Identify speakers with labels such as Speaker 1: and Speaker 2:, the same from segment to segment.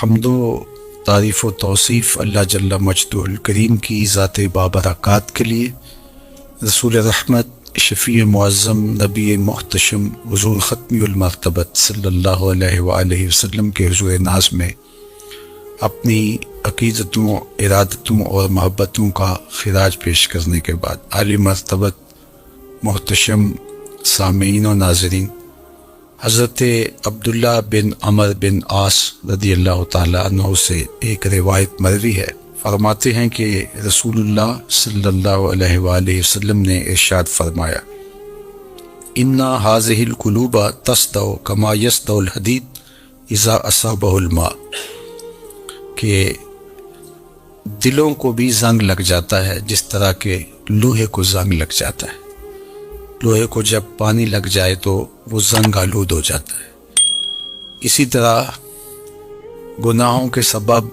Speaker 1: حمد و تعریف و توصیف اللہ جل مجدہ الکریم کی ذات بابرکات کے لیے، رسول رحمت شفیع معظم نبی محتشم حضور ختمی المرتبت صلی اللہ علیہ وآلہ وسلم کے حضور ناز میں اپنی عقیدتوں، ارادتوں اور محبتوں کا خراج پیش کرنے کے بعد عالی مرتبت محتشم سامعین و ناظرین، حضرت عبداللہ بن عمر بن عاص رضی اللہ تعالیٰ عنہ سے ایک روایت مروی ہے، فرماتے ہیں کہ رسول اللہ صلی اللہ علیہ وآلہ وسلم نے ارشاد فرمایا، اِنَّ هَذِهِ الْقُلُوبَ تَصْدَعُ كَمَا يَصْدَعُ الْحَدِيدُ إِذَا أَصَابَهُ الْمَاءُ، کہ دلوں کو بھی زنگ لگ جاتا ہے جس طرح کہ لوہے کو زنگ لگ جاتا ہے۔ لوہے کو جب پانی لگ جائے تو وہ زنگ آلود ہو جاتا ہے، اسی طرح گناہوں کے سبب،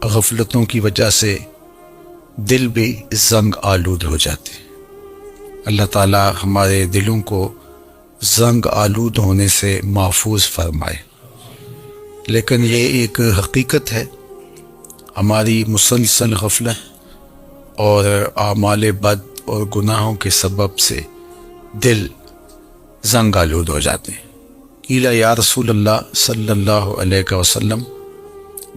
Speaker 1: غفلتوں کی وجہ سے دل بھی زنگ آلود ہو جاتے ہیں۔ اللہ تعالی ہمارے دلوں کو زنگ آلود ہونے سے محفوظ فرمائے۔ لیکن یہ ایک حقیقت ہے، ہماری مسلسل غفلت اور اعمال بد اور گناہوں کے سبب سے دل زنگ آلود ہو جاتے ہیں۔ قیل یا رسول اللہ صلی اللہ علیہ وسلم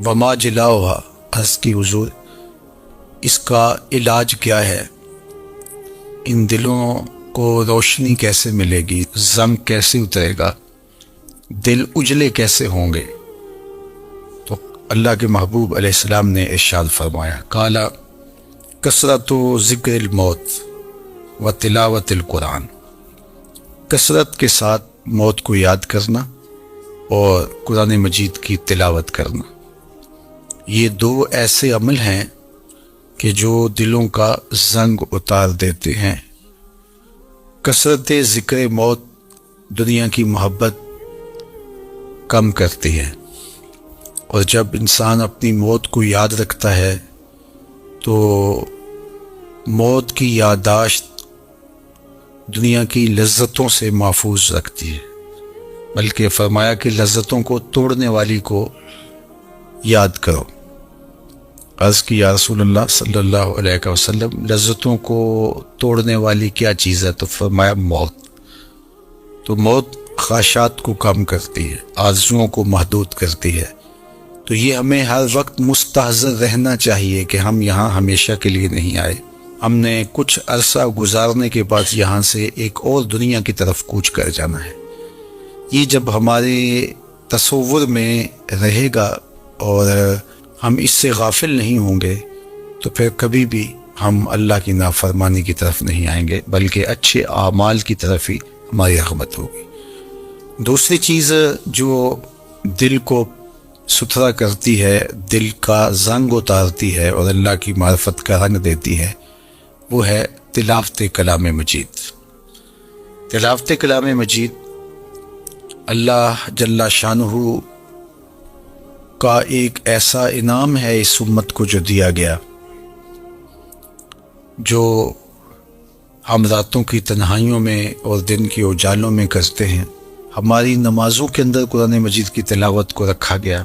Speaker 1: وما جلاؤہا، عرض کی حضور اس کا علاج کیا ہے؟ ان دلوں کو روشنی کیسے ملے گی؟ زنگ کیسے اترے گا؟ دل اجلے کیسے ہوں گے؟ تو اللہ کے محبوب علیہ السلام نے ارشاد فرمایا، قالا کثرت ذکر الموت و تلاوت القرآن، کثرت کے ساتھ موت کو یاد کرنا اور قرآن مجید کی تلاوت کرنا، یہ دو ایسے عمل ہیں کہ جو دلوں کا زنگ اتار دیتے ہیں۔ کثرت ذکر موت دنیا کی محبت کم کرتی ہے، اور جب انسان اپنی موت کو یاد رکھتا ہے تو موت کی یادداشت دنیا کی لذتوں سے محفوظ رکھتی ہے، بلکہ فرمایا کہ لذتوں کو توڑنے والی کو یاد کرو۔ عرض کی یا رسول اللہ صلی اللہ علیہ وسلم لذتوں کو توڑنے والی کیا چیز ہے؟ تو فرمایا موت۔ تو موت خواہشات کو کم کرتی ہے، آرزوؤں کو محدود کرتی ہے۔ تو یہ ہمیں ہر وقت مستحضر رہنا چاہیے کہ ہم یہاں ہمیشہ کے لیے نہیں آئے، ہم نے کچھ عرصہ گزارنے کے بعد یہاں سے ایک اور دنیا کی طرف کوچ کر جانا ہے۔ یہ جب ہمارے تصور میں رہے گا اور ہم اس سے غافل نہیں ہوں گے تو پھر کبھی بھی ہم اللہ کی نافرمانی کی طرف نہیں آئیں گے، بلکہ اچھے اعمال کی طرف ہی ہماری رغبت ہوگی۔ دوسری چیز جو دل کو ستھرا کرتی ہے، دل کا زنگ اتارتی ہے اور اللہ کی معرفت کا رنگ دیتی ہے، وہ ہے تلاوت کلام مجید۔ تلاوت کلام مجید اللہ جل شانہ کا ایک ایسا انعام ہے اس امت کو جو دیا گیا، جو ہم راتوں کی تنہائیوں میں اور دن کے اجالوں میں کرتے ہیں۔ ہماری نمازوں کے اندر قرآن مجید کی تلاوت کو رکھا گیا،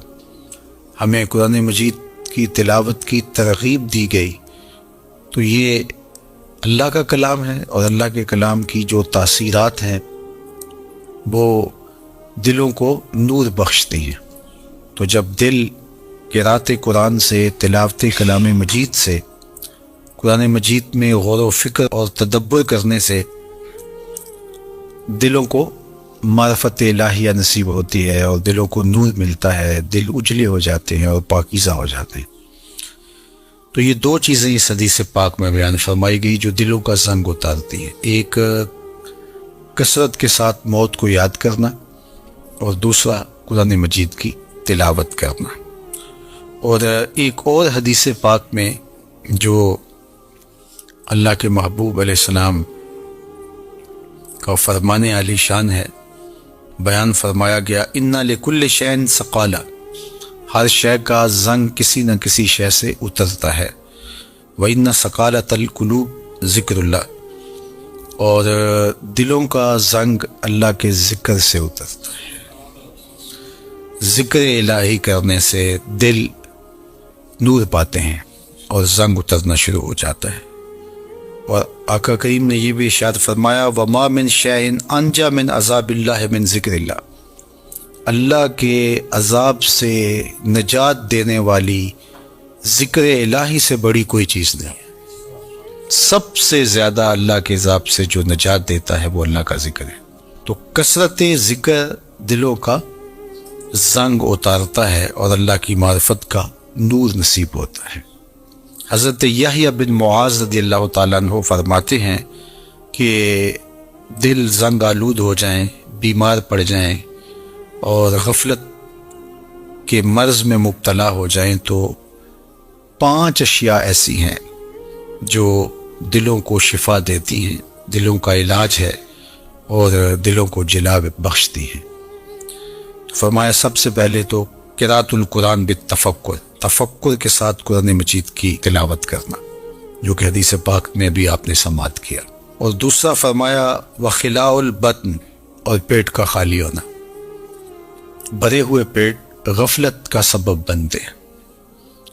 Speaker 1: ہمیں قرآن مجید کی تلاوت کی ترغیب دی گئی۔ تو یہ اللہ کا کلام ہے، اور اللہ کے کلام کی جو تاثیرات ہیں وہ دلوں کو نور بخشتی ہیں۔ تو جب دل قرأت قرآن سے، تلاوت کلام مجید سے، قرآن مجید میں غور و فکر اور تدبر کرنے سے دلوں کو معرفت الہیہ نصیب ہوتی ہے اور دلوں کو نور ملتا ہے، دل اجلے ہو جاتے ہیں اور پاکیزہ ہو جاتے ہیں۔ تو یہ دو چیزیں اس حدیث پاک میں بیان فرمائی گئی جو دلوں کا زنگ اتارتی ہیں، ایک کثرت کے ساتھ موت کو یاد کرنا، اور دوسرا قرآن مجید کی تلاوت کرنا۔ اور ایک اور حدیث پاک میں جو اللہ کے محبوب علیہ السلام کا فرمان عالی شان ہے، بیان فرمایا گیا، اِنَّ لِكُلِّ شَيْءٍ ثَقَالَةً، ہر شے کا زنگ کسی نہ کسی شے سے اترتا ہے۔ وَإِنَّ ثَقَالَةَ الْقُلُوبِ ذِكْرُ اللَّهِ، اور دلوں کا زنگ اللہ کے ذکر سے اترتا ہے۔ ذکر الہی کرنے سے دل نور پاتے ہیں اور زنگ اترنا شروع ہو جاتا ہے۔ اور آقا کریم نے یہ بھی ارشاد فرمایا وَمَا مِن شَيْءٍ أَنْجَى مِنْ عَذَابِ اللَّهِ مِنْ ذِكْرِ اللَّهِ، اللہ کے عذاب سے نجات دینے والی ذکر الہی سے بڑی کوئی چیز نہیں ہے۔ سب سے زیادہ اللہ کے عذاب سے جو نجات دیتا ہے وہ اللہ کا ذکر ہے۔ تو کثرت ذکر دلوں کا زنگ اتارتا ہے اور اللہ کی معرفت کا نور نصیب ہوتا ہے۔ حضرت یحییٰ بن معاذ رضی اللہ تعالیٰ عنہ فرماتے ہیں کہ دل زنگ آلود ہو جائیں، بیمار پڑ جائیں اور غفلت کے مرض میں مبتلا ہو جائیں تو 5 اشیاء ایسی ہیں جو دلوں کو شفا دیتی ہیں، دلوں کا علاج ہے اور دلوں کو جلا بخشتی ہیں۔ فرمایا سب سے پہلے تو قراءۃ القرآن بالتفکر، تفکر کے ساتھ قرآن مجید کی تلاوت کرنا، جو کہ حدیث پاک میں بھی آپ نے سماعت کیا۔ اور دوسرا فرمایا وخلاء البطن، اور پیٹ کا خالی ہونا۔ بھرے ہوئے پیٹ غفلت کا سبب بنتے ہیں،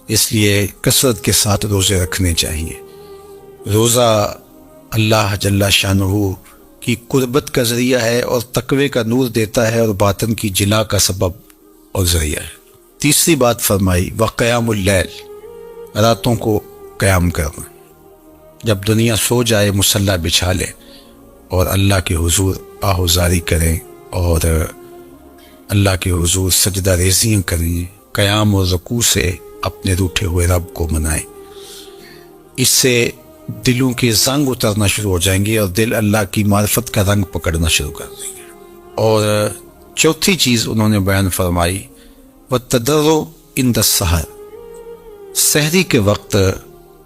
Speaker 1: اس لیے کثرت کے ساتھ روزے رکھنے چاہیے۔ روزہ اللہ جل شانہ کی قربت کا ذریعہ ہے اور تقوی کا نور دیتا ہے اور باطن کی جلا کا سبب اور ذریعہ ہے۔ تیسری بات فرمائی وقیام اللیل، راتوں کو قیام کرنا، جب دنیا سو جائے مصلی بچھا لے اور اللہ کے حضور آہوزاری کریں اور اللہ کے حضور سجدہ ریزیاں کریں، قیام اور رکوع سے اپنے روٹھے ہوئے رب کو منائیں۔ اس سے دلوں کے زنگ اترنا شروع ہو جائیں گے اور دل اللہ کی معرفت کا رنگ پکڑنا شروع کر دیں گے۔ اور چوتھی چیز انہوں نے بیان فرمائی وَالتَّضَرُّعُ عِنْدَ السَّحَرِ، سحری کے وقت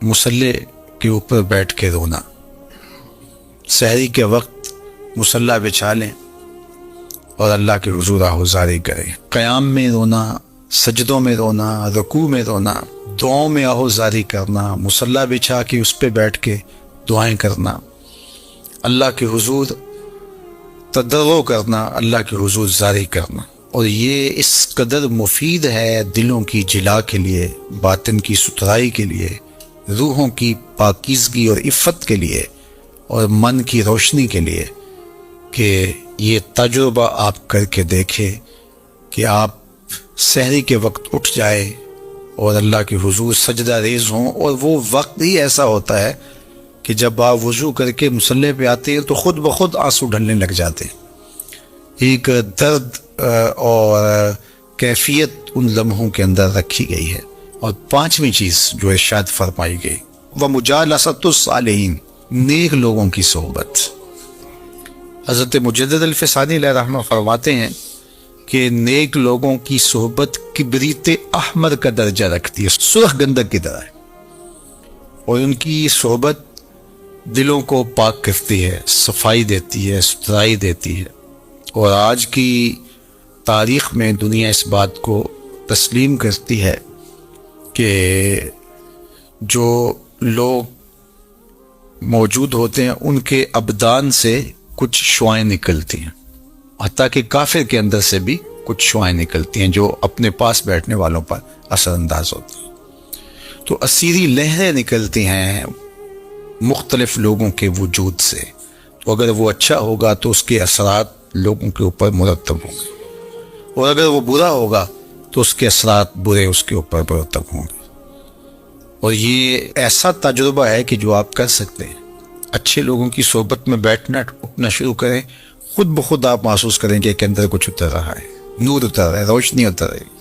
Speaker 1: مصلی کے اوپر بیٹھ کے رونا۔ سحری کے وقت مصلی بچھا لیں اور اللہ کے حضور آہوزاری کریں، قیام میں رونا، سجدوں میں رونا، رکوع میں رونا، دعاؤں میں آہوزاری کرنا، مصلی بچھا کے اس پہ بیٹھ کے دعائیں کرنا، اللہ کے حضور تضرع کرنا، اللہ کے حضور زاری کرنا۔ اور یہ اس قدر مفید ہے دلوں کی جلا کے لیے، باطن کی ستھرائی کے لیے، روحوں کی پاکیزگی اور عفت کے لیے اور من کی روشنی کے لیے کہ یہ تجربہ آپ کر کے دیکھیں کہ آپ سحری کے وقت اٹھ جائے اور اللہ کے حضور سجدہ ریز ہوں، اور وہ وقت ہی ایسا ہوتا ہے کہ جب آپ وضو کر کے مصلی پہ آتے ہیں تو خود بخود آنسو ڈھلنے لگ جاتے ہیں۔ ایک درد اور کیفیت ان لمحوں کے اندر رکھی گئی ہے۔ اور پانچویں چیز جو ارشاد فرمائی گئی وَمُجَالَسَةُ الصَّالِحِينَ، نیک لوگوں کی صحبت۔ حضرت مجدد الفسانی علیہ رحمہ فرماتے ہیں کہ نیک لوگوں کی صحبت کبریت احمر کا درجہ رکھتی ہے، سرخ گندک کی طرح ہے، اور ان کی صحبت دلوں کو پاک کرتی ہے، صفائی دیتی ہے، ستھرائی دیتی ہے۔ اور آج کی تاریخ میں دنیا اس بات کو تسلیم کرتی ہے کہ جو لوگ موجود ہوتے ہیں ان کے ابدان سے کچھ شعائیں نکلتی ہیں، حتیٰ کہ کافر کے اندر سے بھی کچھ شعائیں نکلتی ہیں جو اپنے پاس بیٹھنے والوں پر اثر انداز ہوتی ہیں۔ تو اسیری لہریں نکلتی ہیں مختلف لوگوں کے وجود سے، تو اگر وہ اچھا ہوگا تو اس کے اثرات لوگوں کے اوپر مرتب ہوں گے، اور اگر وہ برا ہوگا تو اس کے اثرات برے اس کے اوپر مرتب ہوں گے۔ اور یہ ایسا تجربہ ہے کہ جو آپ کر سکتے ہیں۔ اچھے لوگوں کی صحبت میں بیٹھنا اٹھنا شروع کریں، خود بخود آپ محسوس کریں کہ ایک اندر کچھ اتر رہا ہے، نور اتر رہا ہے، روشنی اتر رہی ہے۔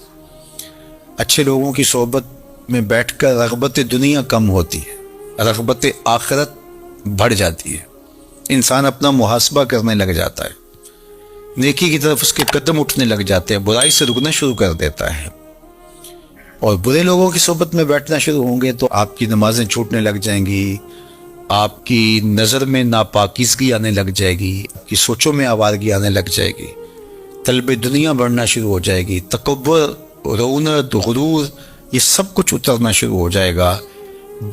Speaker 1: اچھے لوگوں کی صحبت میں بیٹھ کر رغبت دنیا کم ہوتی ہے، رغبت آخرت بڑھ جاتی ہے، انسان اپنا محاسبہ کرنے لگ جاتا ہے، نیکی کی طرف اس کے قدم اٹھنے لگ جاتے ہیں، برائی سے رکنا شروع کر دیتا ہے۔ اور برے لوگوں کی صحبت میں بیٹھنا شروع ہوں گے تو آپ کی نمازیں چھوٹنے لگ جائیں گی، آپ کی نظر میں ناپاکیزگی آنے لگ جائے گی، آپ کی سوچوں میں آوارگی آنے لگ جائے گی، طلب دنیا بڑھنا شروع ہو جائے گی، تکبر، رونت، غرور، یہ سب کچھ اترنا شروع ہو جائے گا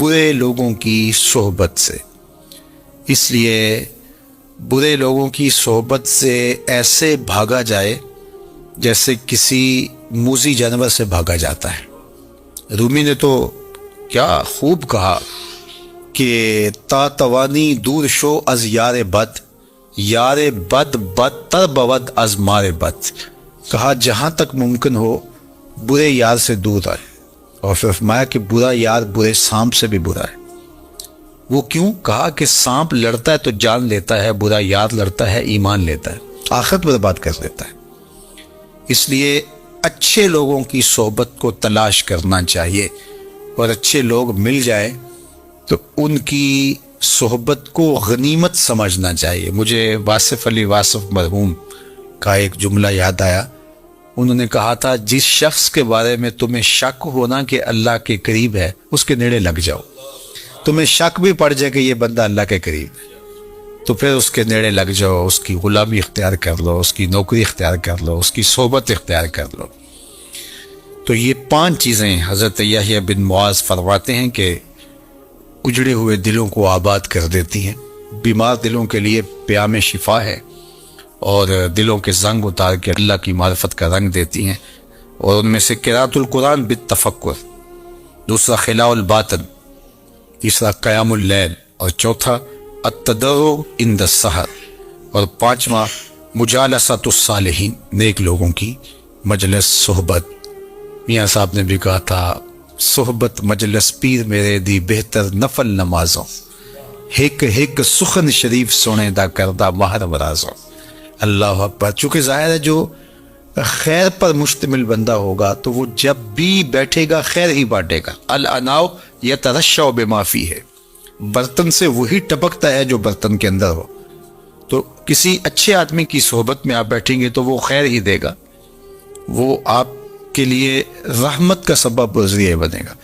Speaker 1: برے لوگوں کی صحبت سے۔ اس لیے برے لوگوں کی صحبت سے ایسے بھاگا جائے جیسے کسی موذی جانور سے بھاگا جاتا ہے۔ رومی نے تو کیا خوب کہا کہ تا توانی دور شو از یار بد، یار بد بدتر بود از مار بد۔ کہا جہاں تک ممکن ہو برے یار سے دور رہے، اور پھر فرمایا کہ برا یار برے سانپ سے بھی برا ہے۔ وہ کیوں؟ کہا کہ سانپ لڑتا ہے تو جان لیتا ہے، برا یار لڑتا ہے ایمان لیتا ہے، آخرت برباد کر دیتا ہے۔ اس لیے اچھے لوگوں کی صحبت کو تلاش کرنا چاہیے، اور اچھے لوگ مل جائے تو ان کی صحبت کو غنیمت سمجھنا چاہیے۔ مجھے واصف علی واصف مرحوم کا ایک جملہ یاد آیا۔ انہوں نے کہا تھا جس شخص کے بارے میں تمہیں شک ہونا کہ اللہ کے قریب ہے، اس کے نیڑے لگ جاؤ۔ تمہیں شک بھی پڑ جائے کہ یہ بندہ اللہ کے قریب ہے تو پھر اس کے نیڑے لگ جاؤ، اس کی غلامی اختیار کر لو، اس کی نوکری اختیار کر لو، اس کی صحبت اختیار کر لو۔ تو یہ 5 چیزیں حضرت یحییٰ بن معاذ فرماتے ہیں کہ اجڑے ہوئے دلوں کو آباد کر دیتی ہیں، بیمار دلوں کے لیے پیام شفا ہے، اور دلوں کے زنگ اتار کے اللہ کی معرفت کا رنگ دیتی ہیں۔ اور ان میں سے قراءۃ القرآن بالتفکر، دوسرا خلاء الباطن، تیسرا قیام اللیل، اور چوتھا التضرع عند السحر، اور 5واں مجالسۃ الصالحین، نیک لوگوں کی مجلس صحبت۔ میاں صاحب نے بھی کہا تھا صحبت مجلس پیر میرے دی بہتر نفل نمازوں، ہک ہک سخن شریف سونے دا کردہ ماہر مرازوں۔ اللہ اکبر۔ چونکہ ظاہر ہے جو خیر پر مشتمل بندہ ہوگا تو وہ جب بھی بیٹھے گا خیر ہی بانٹے گا۔ الاناؤ یترشع بما فیہ، برتن سے وہی ٹپکتا ہے جو برتن کے اندر ہو۔ تو کسی اچھے آدمی کی صحبت میں آپ بیٹھیں گے تو وہ خیر ہی دے گا، وہ آپ کے لیے رحمت کا سبب و ذریعہ بنے گا۔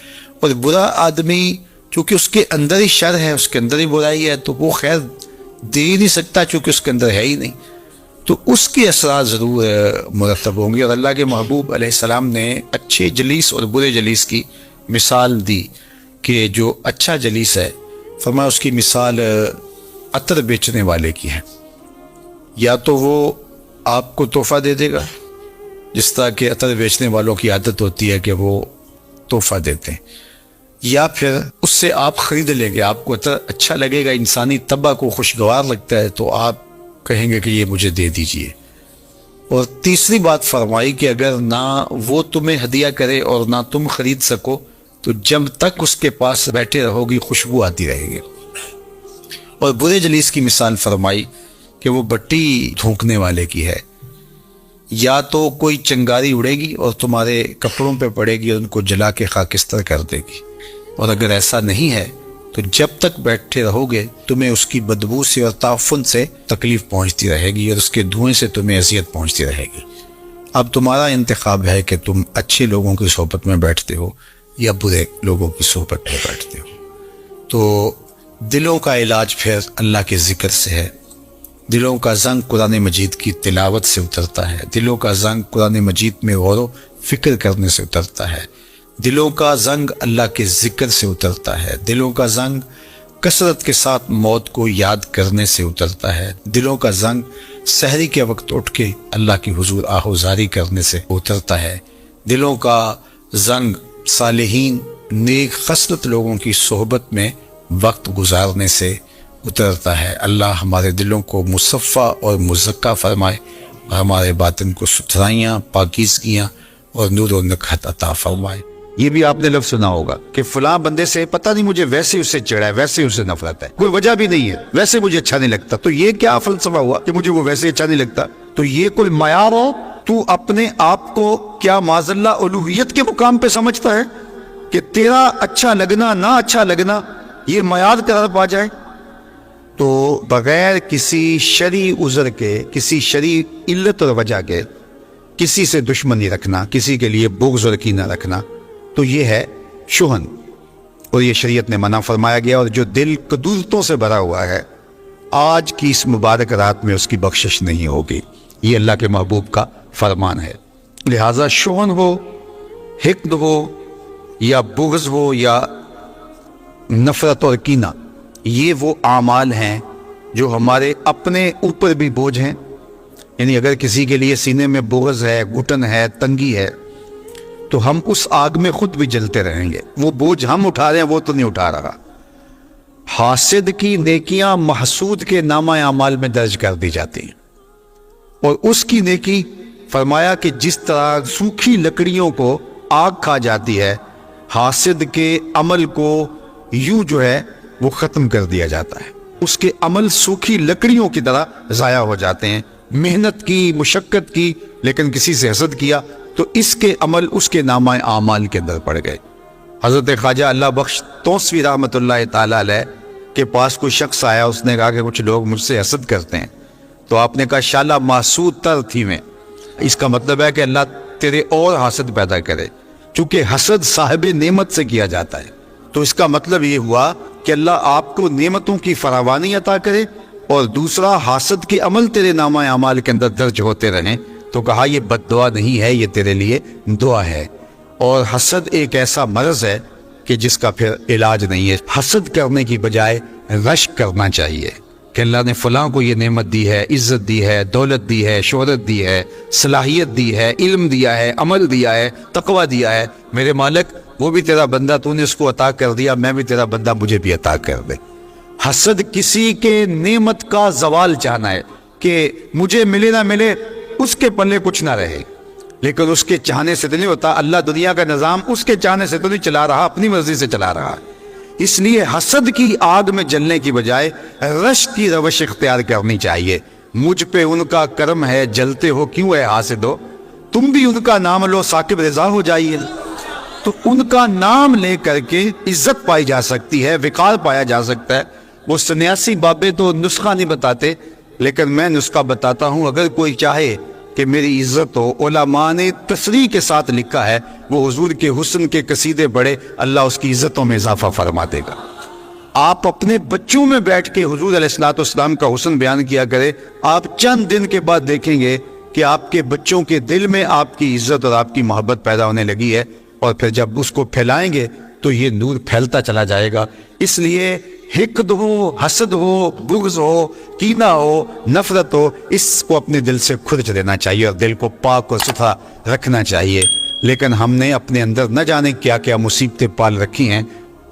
Speaker 1: اور برا آدمی چونکہ اس کے اندر ہی شر ہے، اس کے اندر ہی برائی ہے، تو وہ خیر دے ہی نہیں سکتا چونکہ اس کے اندر ہے ہی نہیں، تو اس کے اثرات ضرور مرتب ہوں گے۔ اور اللہ کے محبوب علیہ السلام نے اچھے جلیس اور برے جلیس کی مثال دی کہ جو اچھا جلیس ہے، فرمایا اس کی مثال عطر بیچنے والے کی ہے، یا تو وہ آپ کو تحفہ دے دے گا، جس طرح کہ عطر بیچنے والوں کی عادت ہوتی ہے کہ وہ تحفہ دیتے ہیں، یا پھر اس سے آپ خرید لیں گے، آپ کو عطر اچھا لگے گا، انسانی طبع کو خوشگوار لگتا ہے تو آپ کہیں گے کہ یہ مجھے دے دیجئے۔ اور تیسری بات فرمائی کہ اگر نہ وہ تمہیں ہدیہ کرے اور نہ تم خرید سکو تو جب تک اس کے پاس بیٹھے رہو گی خوشبو آتی رہے گی۔ اور برے جلیس کی مثال فرمائی کہ وہ بٹی تھونکنے والے کی ہے، یا تو کوئی چنگاری اڑے گی اور تمہارے کپڑوں پہ پڑے گی اور ان کو جلا کے خاکستر کر دے گی، اور اگر ایسا نہیں ہے تو جب تک بیٹھے رہو گے تمہیں اس کی بدبو سے اور تعفن سے تکلیف پہنچتی رہے گی، اور اس کے دھوئیں سے تمہیں اذیت پہنچتی رہے گی۔ اب تمہارا انتخاب ہے کہ تم اچھے لوگوں کی صحبت میں بیٹھتے ہو یا برے لوگوں کی صحبت میں بیٹھتے ہو۔ تو دلوں کا علاج پھر اللہ کے ذکر سے ہے۔ دلوں کا زنگ قرآن مجید کی تلاوت سے اترتا ہے، دلوں کا زنگ قرآن مجید میں غور و فکر کرنے سے اترتا ہے، دلوں کا زنگ اللہ کے ذکر سے اترتا ہے، دلوں کا زنگ کثرت کے ساتھ موت کو یاد کرنے سے اترتا ہے، دلوں کا زنگ سحری کے وقت اٹھ کے اللہ کی حضور آہوزاری کرنے سے اترتا ہے، دلوں کا زنگ صالحین نیک خصلت لوگوں کی صحبت میں وقت گزارنے سے اترتا ہے۔ اللہ ہمارے دلوں کو مصفہ اور مزکہ فرمائے، اور ہمارے باطن کو ستھرائیاں، پاکیزگیاں اور نور و نکہت عطا فرمائے۔ یہ بھی آپ نے لفظ سنا ہوگا کہ فلاں بندے سے پتہ نہیں مجھے ویسے اس سے چڑھا ہے، ویسے اس سے نفرت ہے، کوئی وجہ بھی نہیں ہے، ویسے مجھے اچھا نہیں لگتا۔ تو یہ کیا فلسفہ ہوا کہ مجھے وہ ویسے اچھا نہیں لگتا؟ تو یہ کوئی معیار ہو؟ تو اپنے آپ کو کیا معاذ اللہ الوہیت کے مقام پہ سمجھتا ہے کہ تیرا اچھا لگنا نہ اچھا لگنا یہ معیار قرار پا جائے؟ تو بغیر کسی شرعی عذر کے، کسی شرعی علت اور وجہ کے کسی سے دشمنی رکھنا، کسی کے لیے بغض اور کینہ رکھنا، تو یہ ہے شہن، اور یہ شریعت نے منع فرمایا گیا۔ اور جو دل قدورتوں سے بھرا ہوا ہے آج کی اس مبارک رات میں اس کی بخشش نہیں ہوگی، یہ اللہ کے محبوب کا فرمان ہے۔ لہٰذا شہن ہو، حقد ہو، یا بغض ہو، یا نفرت اور کینہ، یہ وہ اعمال ہیں جو ہمارے اپنے اوپر بھی بوجھ ہیں یعنی اگر کسی کے لیے سینے میں بغض ہے، گھٹن ہے، تنگی ہے، تو ہم اس آگ میں خود بھی جلتے رہیں گے. وہ بوجھ ہم اٹھا رہے ہیں وہ تو نہیں اٹھا رہا. حاسد کی نیکیاں محسود کے نامہ اعمال میں درج کر دی جاتی ہیں، اور اس کی نیکی فرمایا کہ جس طرح سوکھی لکڑیوں کو آگ کھا جاتی ہے، حاسد کے عمل کو یوں جو ہے وہ ختم کر دیا جاتا ہے. اس کے عمل سوکھی لکڑیوں کی طرح ضائع ہو جاتے ہیں. محنت کی، مشقت کی، لیکن کسی سے حسد کیا تو اس کے عمل اس کے نامہ اعمال کے اندر پڑ گئے. حضرت خواجہ اللہ بخش توسوی رحمۃ اللہ تعالی علیہ کے پاس کوئی شخص آیا، اس نے کہا کہ کچھ لوگ مجھ سے حسد کرتے ہیں. تو آپ نے کہا شالا محسود تر تھی میں، اس کا مطلب ہے کہ اللہ تیرے اور حسد پیدا کرے، چونکہ حسد صاحب نعمت سے کیا جاتا ہے. تو اس کا مطلب یہ ہوا کہ اللہ آپ کو نعمتوں کی فراوانی عطا کرے، اور دوسرا حاسد کے عمل تیرے نامہ اعمال کے اندر درج ہوتے رہیں. تو کہا یہ بد دعا نہیں ہے، یہ تیرے لیے دعا ہے. اور حسد ایک ایسا مرض ہے کہ جس کا پھر علاج نہیں ہے. حسد کرنے کی بجائے رشک کرنا چاہیے کہ اللہ نے فلاں کو یہ نعمت دی ہے، عزت دی ہے، دولت دی ہے، شہرت دی ہے، صلاحیت دی ہے، علم دیا ہے، عمل دیا ہے، تقوی دیا ہے. میرے مالک وہ بھی تیرا بندہ، تو نے اس کو عطا کر دیا، میں بھی تیرا بندہ، مجھے بھی عطا کر دے. حسد کسی کے نعمت کا زوال چاہنا ہے کہ مجھے ملے نہ ملے، اس کے پلے کچھ نہ رہے. لیکن اس کے چاہنے سے تو نہیں ہوتا. اللہ دنیا کا نظام اس کے چاہنے سے تو نہیں چلا رہا، اپنی مرضی سے چلا رہا. اس لیے حسد کی آگ میں جلنے کی بجائے رشک کی روش اختیار کرنی چاہیے. مجھ پہ ان کا کرم ہے، جلتے ہو کیوں اے حاسد ہو، تم بھی ان کا نام لو، ثاقب رضا ہو جائیے. تو ان کا نام لے کر کے عزت پائی جا سکتی ہے، وقار پایا جا سکتا ہے. وہ سنیاسی بابے تو نسخہ نہیں بتاتے، لیکن میں نسخہ بتاتا ہوں. اگر کوئی چاہے کہ میری عزت ہو، علماء نے تصریح کے ساتھ لکھا ہے وہ حضور کے حسن کے قصیدے پڑھے، اللہ اس کی عزتوں میں اضافہ فرما دے گا. آپ اپنے بچوں میں بیٹھ کے حضور علیہ الصلوۃ والسلام کا حسن بیان کیا کرے، آپ چند دن کے بعد دیکھیں گے کہ آپ کے بچوں کے دل میں آپ کی عزت اور آپ کی محبت پیدا ہونے لگی ہے. اور پھر جب اس کو پھیلائیں گے تو یہ نور پھیلتا چلا جائے گا. اس لیے حقد ہو، حسد ہو، بغض ہو، کینہ ہو، نفرت ہو، اس کو اپنے دل سے کھرچ دینا چاہیے اور دل کو پاک اور ستھرا رکھنا چاہیے. لیکن ہم نے اپنے اندر نہ جانے کیا کیا مصیبتیں پال رکھی ہیں.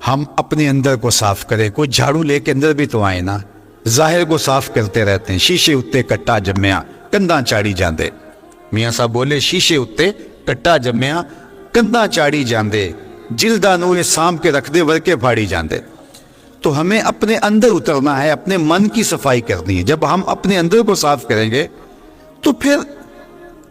Speaker 1: ہم اپنے اندر کو صاف کریں. کوئی جھاڑو لے کے اندر بھی تو آئے نا. ظاہر کو صاف کرتے رہتے ہیں. شیشے اتے کٹا جمیا کندھاں چاڑی جاندے. میاں صاحب بولے شیشے اتے کٹا جمیا کندھاں چاڑی جاندے، جلدہ نوے سام کے رکھ دے ورکے پھاڑی جاندے. تو ہمیں اپنے اندر اترنا ہے، اپنے من کی صفائی کرنی ہے. جب ہم اپنے اندر کو صاف کریں گے تو پھر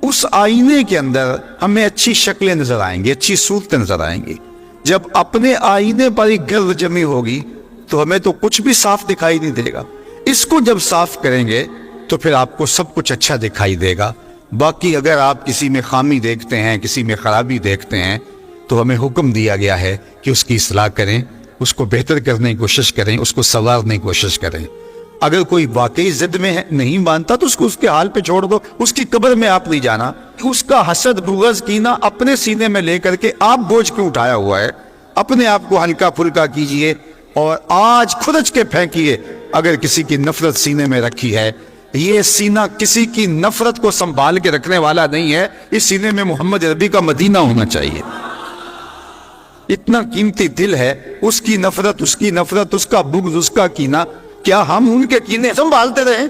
Speaker 1: اس آئینے کے اندر ہمیں اچھی شکلیں نظر آئیں گی، اچھی صورتیں نظر آئیں گی. جب اپنے آئینے پر ہی گرد جمی ہوگی تو ہمیں تو کچھ بھی صاف دکھائی نہیں دے گا. اس کو جب صاف کریں گے تو پھر آپ کو سب کچھ اچھا دکھائی دے گا. باقی اگر آپ کسی میں خامی دیکھتے ہیں، کسی میں خرابی دیکھتے ہیں، تو ہمیں حکم دیا گیا ہے کہ اس کی اصلاح کریں، اس کو بہتر کرنے کی کوشش کریں، اس کو سنوارنے کی کوشش کریں. اگر کوئی واقعی ضد میں نہیں مانتا تو اس کو اس کے حال پہ چھوڑ دو. اس کی قبر میں آپ نہیں جانا. اس کا حسد، بغض، کینہ اپنے سینے میں لے کر کے آپ بوجھ کیوں اٹھایا ہوا ہے؟ اپنے آپ کو ہلکا پھلکا کیجئے اور آج کھرچ کے پھینکیے. اگر کسی کی نفرت سینے میں رکھی ہے، یہ سینہ کسی کی نفرت کو سنبھال کے رکھنے والا نہیں ہے. اس سینے میں محمد عربی کا مدینہ ہونا چاہیے. اتنا قیمتی دل ہے، اس کی نفرت، اس کی نفرت، اس کا بغض، اس کا کینہ. کیا ہم ان کے کینے سنبھالتے رہیں؟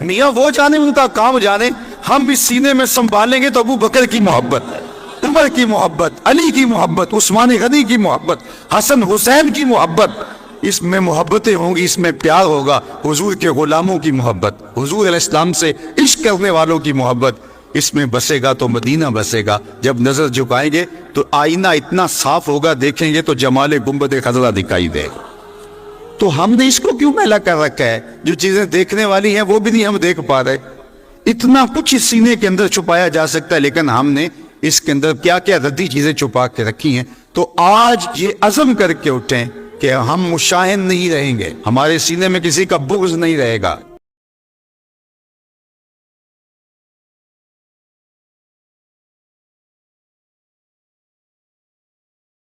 Speaker 1: میاں وہ جانے، ان کا کام جانے. ہم اس سینے میں سنبھالیں گے تو ابو بکر کی محبت، عمر کی محبت، علی کی محبت، عثمان غنی کی محبت، حسن حسین کی محبت، اس میں محبتیں ہوں گی، اس میں پیار ہوگا. حضور کے غلاموں کی محبت، حضور علیہ السلام سے عشق کرنے والوں کی محبت، اس میں بسے گا تو مدینہ بسے گا. جب نظر جھکائیں گے تو آئینہ اتنا صاف ہوگا، دیکھیں گے تو جمال گنبد خضرا دکھائی دے گا. تو ہم نے اس کو کیوں میلا کر رکھا ہے؟ جو چیزیں دیکھنے والی ہیں وہ بھی نہیں ہم دیکھ پا رہے. اتنا کچھ اس سینے کے اندر چھپایا جا سکتا ہے، لیکن ہم نے اس کے اندر کیا کیا ردی چیزیں چھپا کے رکھی ہیں. تو آج یہ عزم کر کے اٹھیں کہ ہم مشاہن نہیں رہیں گے، ہمارے سینے میں کسی کا بغض نہیں رہے گا.